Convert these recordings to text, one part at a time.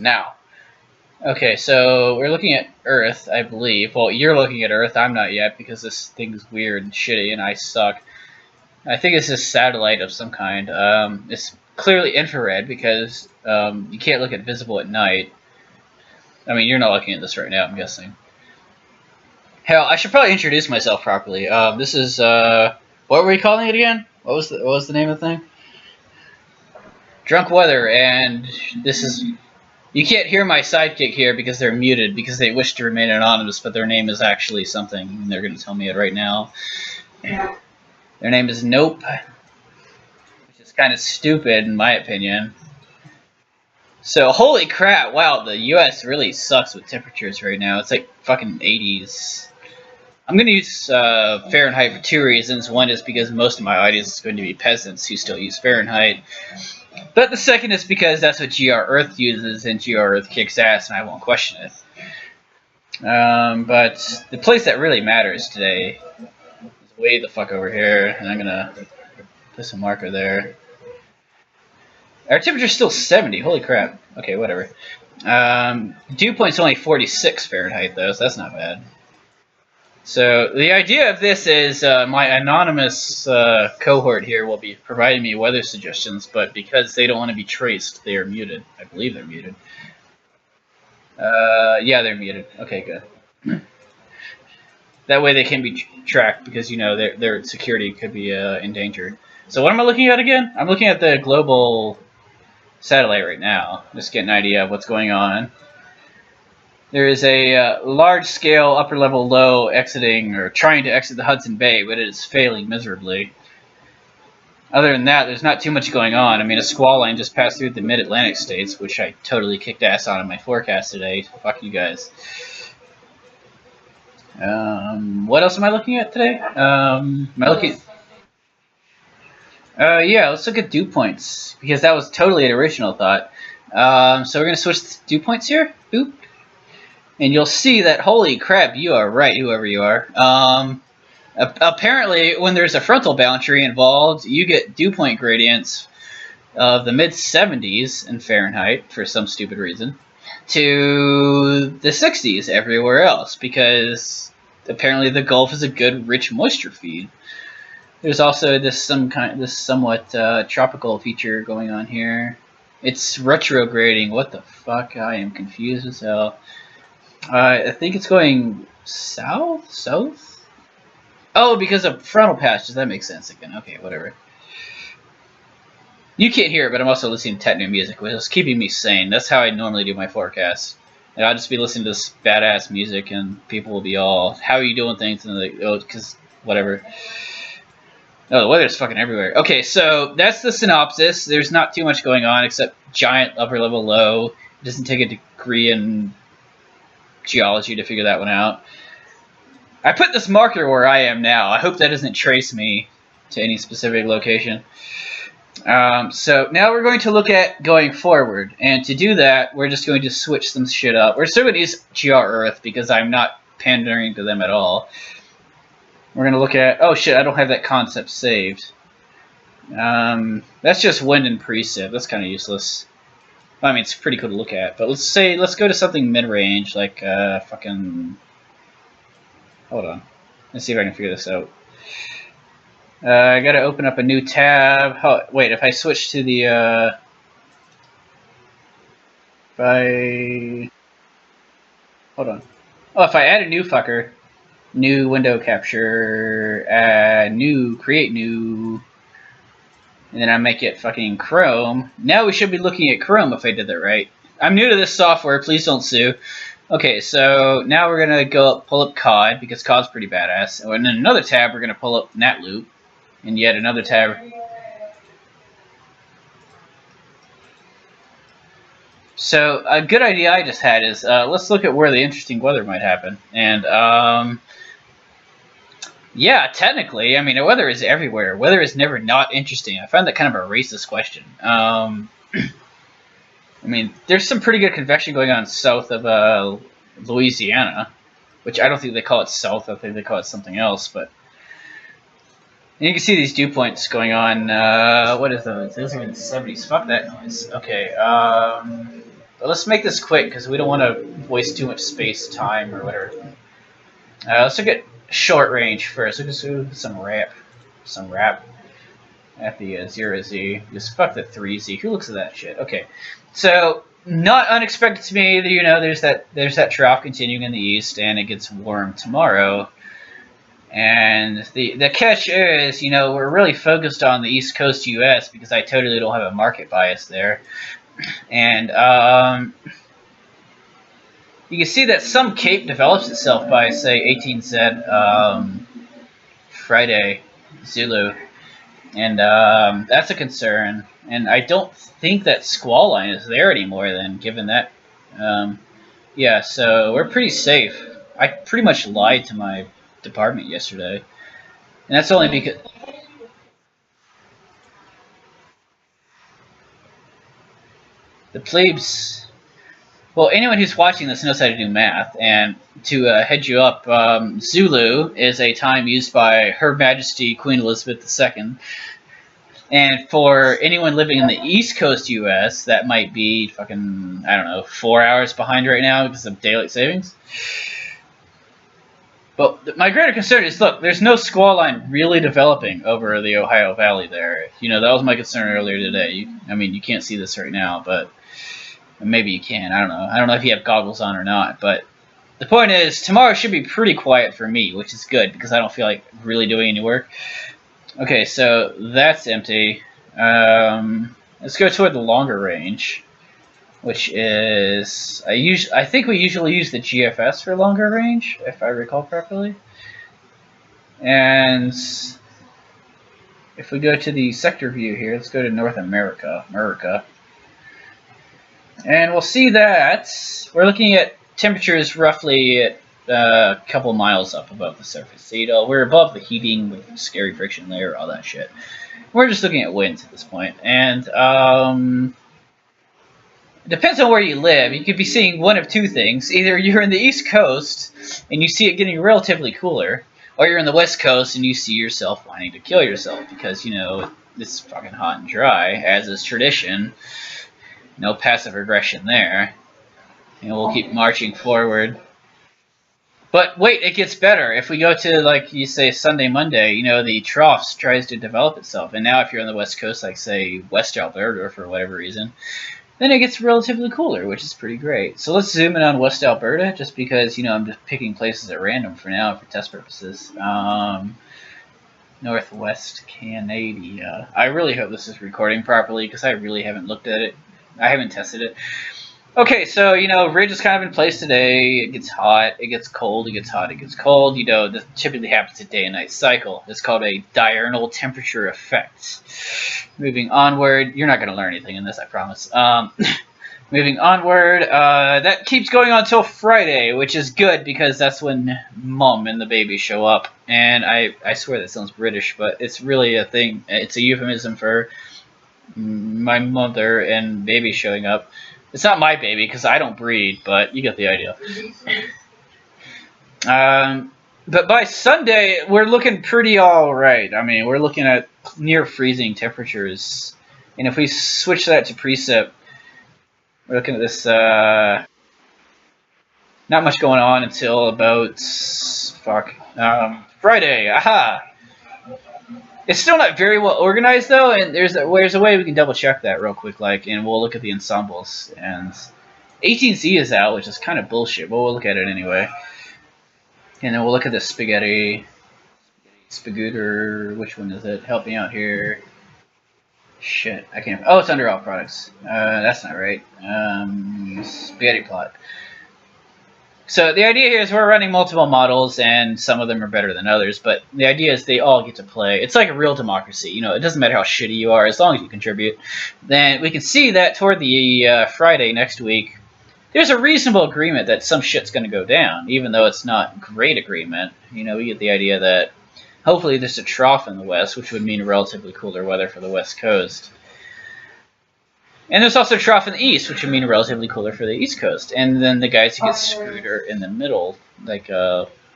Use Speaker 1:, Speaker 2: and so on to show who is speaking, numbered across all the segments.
Speaker 1: Now, okay, so we're looking at Earth, I believe. Well, you're looking at Earth. I'm not yet because this thing's weird and shitty, and I suck. I think it's a satellite of some kind. It's clearly infrared because you can't look at visible at night. I mean, you're not looking at this right now, I'm guessing. Hell, I should probably introduce myself properly. This is what were we calling it again? What was the name of the thing? Drunk Weather, and this is. You can't hear my sidekick here because they're muted because they wish to remain anonymous, but their name is actually something, and they're going to tell me it right now. Their name is Nope, which is kind of stupid in my opinion. So, holy crap, wow, the US really sucks with temperatures right now. It's like fucking 80s. I'm going to use Fahrenheit for two reasons. One is because most of my audience is going to be peasants who still use Fahrenheit. But the second is because that's what GR Earth uses, and GR Earth kicks ass, and I won't question it. But the place that really matters today is way the fuck over here, and I'm gonna put some marker there. Our temperature's still 70. Holy crap. Okay, whatever. Dew point's only 46 Fahrenheit though, so that's not bad. So the idea of this is my anonymous cohort here will be providing me weather suggestions, but because they don't want to be traced, they are muted. I believe they're muted. Yeah, they're muted. Okay, good. That way they can be tracked because, you know, their security could be endangered. So what am I looking at again? I'm looking at the global satellite right now. Just get an idea of what's going on. There is a large-scale upper-level low exiting or trying to exit the Hudson Bay, but it is failing miserably. Other than that, there's not too much going on. I mean, a squall line just passed through the mid-Atlantic states, which I totally kicked ass on in my forecast today. Fuck you guys. What else am I looking at today? Am I looking? Yeah, let's look at dew points because that was totally an original thought. So we're gonna switch to dew points here. Boop. And you'll see that, holy crap, you are right, whoever you are. Apparently, when there's a frontal boundary involved, you get dew point gradients of the mid-70s in Fahrenheit for some stupid reason to the 60s everywhere else because apparently the Gulf is a good rich moisture feed. There's also this somewhat tropical feature going on here. It's retrograding. What the fuck? I am confused as hell. I think it's going south. Oh, because of frontal patches. That makes sense again. Okay, whatever. You can't hear it, but I'm also listening to techno music, which is keeping me sane. That's how I normally do my forecasts. And I'll just be listening to this badass music, and people will be all, "How are you doing things?" And like, "Oh, because whatever." Oh, the weather's fucking everywhere. Okay, so that's the synopsis. There's not too much going on except giant upper level low. It doesn't take a degree in geology to figure that one out. I put this marker where I am now. I hope that doesn't trace me to any specific location. So now we're going to look at going forward. And to do that, we're just going to switch some shit up. We're still going to use GR Earth because I'm not pandering to them at all. We're going to look at... Oh shit, I don't have that concept saved. That's just wind and precip. That's kind of useless. Well, I mean, it's pretty cool to look at. But let's go to something mid-range, like fucking... Hold on. Let's see if I can figure this out. I gotta open up a new tab. Oh, wait, if I switch to the... if I... Hold on. Oh, if I add a new fucker... New window capture... create new... And then I make it fucking Chrome. Now we should be looking at Chrome if I did that right. I'm new to this software, please don't sue. Okay, so now we're gonna pull up COD, because COD's pretty badass. And in another tab, we're gonna pull up NatLoop. And yet another tab. So a good idea I just had is, let's look at where the interesting weather might happen. And, yeah, technically, I mean, the weather is everywhere. Weather is never not interesting. I found that kind of a racist question. I mean, there's some pretty good convection going on south of Louisiana, which I don't think they call it south. I think they call it something else. But and you can see these dew points going on. What is those? Those are in the 70s. Fuck that noise. Okay. But let's make this quick because we don't want to waste too much space, time, or whatever. Let's look at short range first. Let's do some rap. At the 0Z. Just fuck the 3Z. Who looks at that shit? Okay. So, not unexpected to me, you know, there's that trough continuing in the east, and it gets warm tomorrow. And the catch is, you know, we're really focused on the East Coast U.S. because I totally don't have a market bias there. And you can see that some cape develops itself by, say, 18Z Friday Zulu. And that's a concern. And I don't think that squall line is there anymore then, given that. Yeah, so we're pretty safe. I pretty much lied to my department yesterday. And that's only because... The plebes... Well, anyone who's watching this knows how to do math. And to head you up, Zulu is a time used by Her Majesty Queen Elizabeth II. And for anyone living in the East Coast U.S., that might be fucking, I don't know, 4 hours behind right now because of daylight savings. But my greater concern is, look, there's no squall line really developing over the Ohio Valley there. You know, that was my concern earlier today. I mean, you can't see this right now, but maybe you can. I don't know. I don't know if you have goggles on or not. But the point is, tomorrow should be pretty quiet for me, which is good because I don't feel like really doing any work. Okay, so that's empty. Let's go toward the longer range, which is I think we usually use the GFS for longer range, if I recall properly. And if we go to the sector view here, let's go to North America. And we'll see that we're looking at temperatures roughly at a couple miles up above the surface. So, you know, we're above the heating with scary friction layer, all that shit. We're just looking at winds at this point. And it depends on where you live. You could be seeing one of two things. Either you're in the East Coast and you see it getting relatively cooler, or you're in the West Coast and you see yourself wanting to kill yourself because, you know, it's fucking hot and dry, as is tradition. No passive aggression there. And we'll keep marching forward. But wait, it gets better. If we go to, like, you say, Sunday, Monday, you know, the troughs tries to develop itself. And now if you're on the West Coast, like, say, West Alberta, for whatever reason, then it gets relatively cooler, which is pretty great. So let's zoom in on West Alberta, just because, you know, I'm just picking places at random for now for test purposes. Northwest Canada. I really hope this is recording properly, because I really haven't looked at it. I haven't tested it. Okay, so, you know, ridge is kind of in place today. It gets hot, it gets cold, it gets hot, it gets cold. You know, this typically happens a day and night cycle. It's called a diurnal temperature effect. Moving onward, you're not going to learn anything in this, I promise. Moving onward, that keeps going on until Friday, which is good because that's when Mom and the baby show up. And I swear that sounds British, but it's really a thing. It's a euphemism for my mother and baby showing up. It's not my baby because I don't breed, but you get the idea. But by Sunday, we're looking pretty all right. I mean, we're looking at near freezing temperatures. And if we switch that to precip, we're looking at this, not much going on until about, Friday. Aha! It's still not very well organized, though, and there's a way we can double check that real quick, like, and we'll look at the ensembles. And 18Z is out, which is kind of bullshit, but we'll look at it anyway. And then we'll look at the spaghetti, Spagooter, which one is it? Help me out here. Shit, I can't. Oh, it's under all products. That's not right. Spaghetti plot. So the idea here is we're running multiple models, and some of them are better than others, but the idea is they all get to play. It's like a real democracy. You know, it doesn't matter how shitty you are, as long as you contribute. Then we can see that toward the Friday next week, there's a reasonable agreement that some shit's going to go down, even though it's not great agreement. You know, we get the idea that hopefully there's a trough in the west, which would mean relatively cooler weather for the West Coast. And there's also a trough in the east, which would mean relatively cooler for the East Coast. And then the guys who get screwed are in the middle, like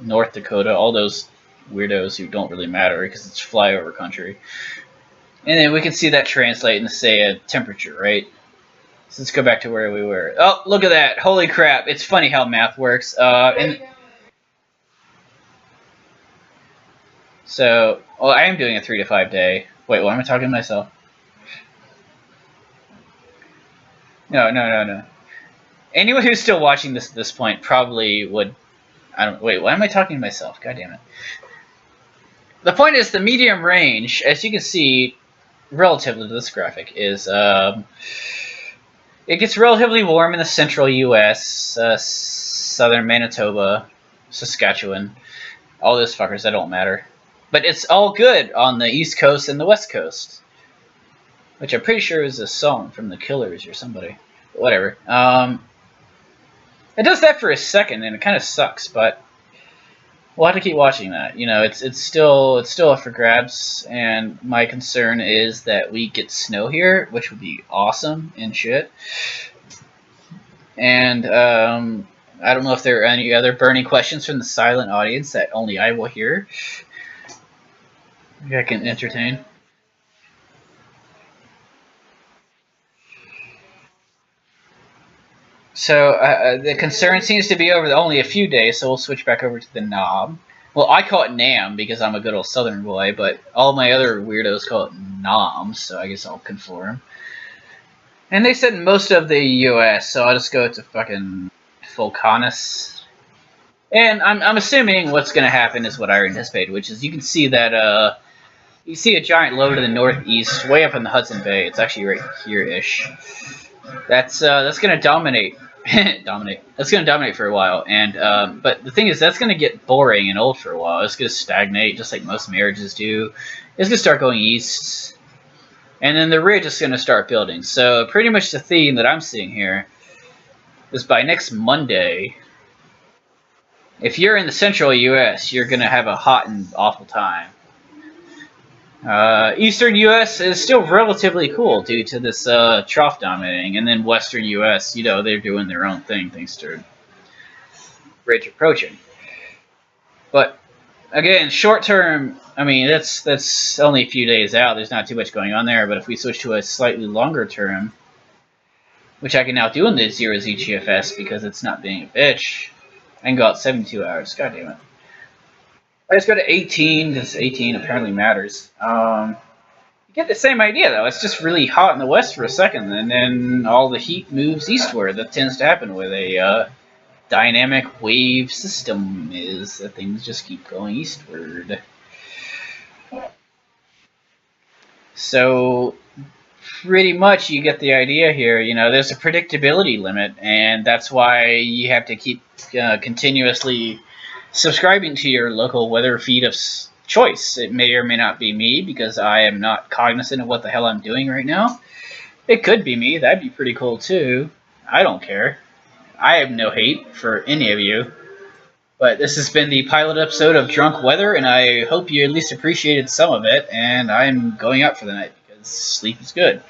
Speaker 1: North Dakota, all those weirdos who don't really matter because it's flyover country. And then we can see that translate into, say, a temperature, right? So let's go back to where we were. Oh, look at that! Holy crap! It's funny how math works. So, well, I am doing a 3 to 5 day. Wait, why am I talking to myself? No, no, no, no. Anyone who's still watching this at this point probably would. I don't. Wait, why am I talking to myself? God damn it. The point is, the medium range, as you can see, relatively to this graphic, is it gets relatively warm in the central U.S., southern Manitoba, Saskatchewan, all those fuckers that don't matter. But it's all good on the East Coast and the West Coast, which I'm pretty sure is a song from the Killers or somebody. But whatever. It does that for a second, and it kind of sucks, but we'll have to keep watching that. You know, it's still up for grabs, and my concern is that we get snow here, which would be awesome and shit. And I don't know if there are any other burning questions from the silent audience that only I will hear. Maybe I can entertain. So the concern seems to be over only a few days, so we'll switch back over to the knob. Well, I call it Nam because I'm a good old Southern boy, but all my other weirdos call it Nom, so I guess I'll conform. And they said most of the U.S., so I'll just go to fucking Volcanus. And I'm assuming what's going to happen is what I anticipated, which is you can see that you see a giant low to the northeast, way up in the Hudson Bay. It's actually right here-ish. That's going to dominate. Dominate. That's going to dominate for a while, and but the thing is, that's going to get boring and old for a while. It's going to stagnate, just like most marriages do. It's going to start going east, and then the ridge is going to start building. So pretty much the theme that I'm seeing here is by next Monday, if you're in the central U.S., you're going to have a hot and awful time. Eastern U.S. is still relatively cool due to this trough dominating, and then Western U.S., you know, they're doing their own thing thanks to ridge approaching. But again, short term, I mean, that's only a few days out. There's not too much going on there. But if we switch to a slightly longer term, which I can now do in the 0Z GFS because it's not being a bitch, I can go out 72 hours. God damn it. I just go to 18 because 18 apparently matters. You get the same idea though. It's just really hot in the west for a second, and then all the heat moves eastward. That tends to happen with a dynamic wave system. Is that things just keep going eastward. So pretty much you get the idea here. You know, there's a predictability limit, and that's why you have to keep continuously subscribing to your local weather feed of choice. It may or may not be me because I am not cognizant of what the hell I'm doing right now. It could be me. That'd be pretty cool too. I don't care. I have no hate for any of you. But this has been the pilot episode of Drunk Weather, and I hope you at least appreciated some of it. And I'm going out for the night because sleep is good.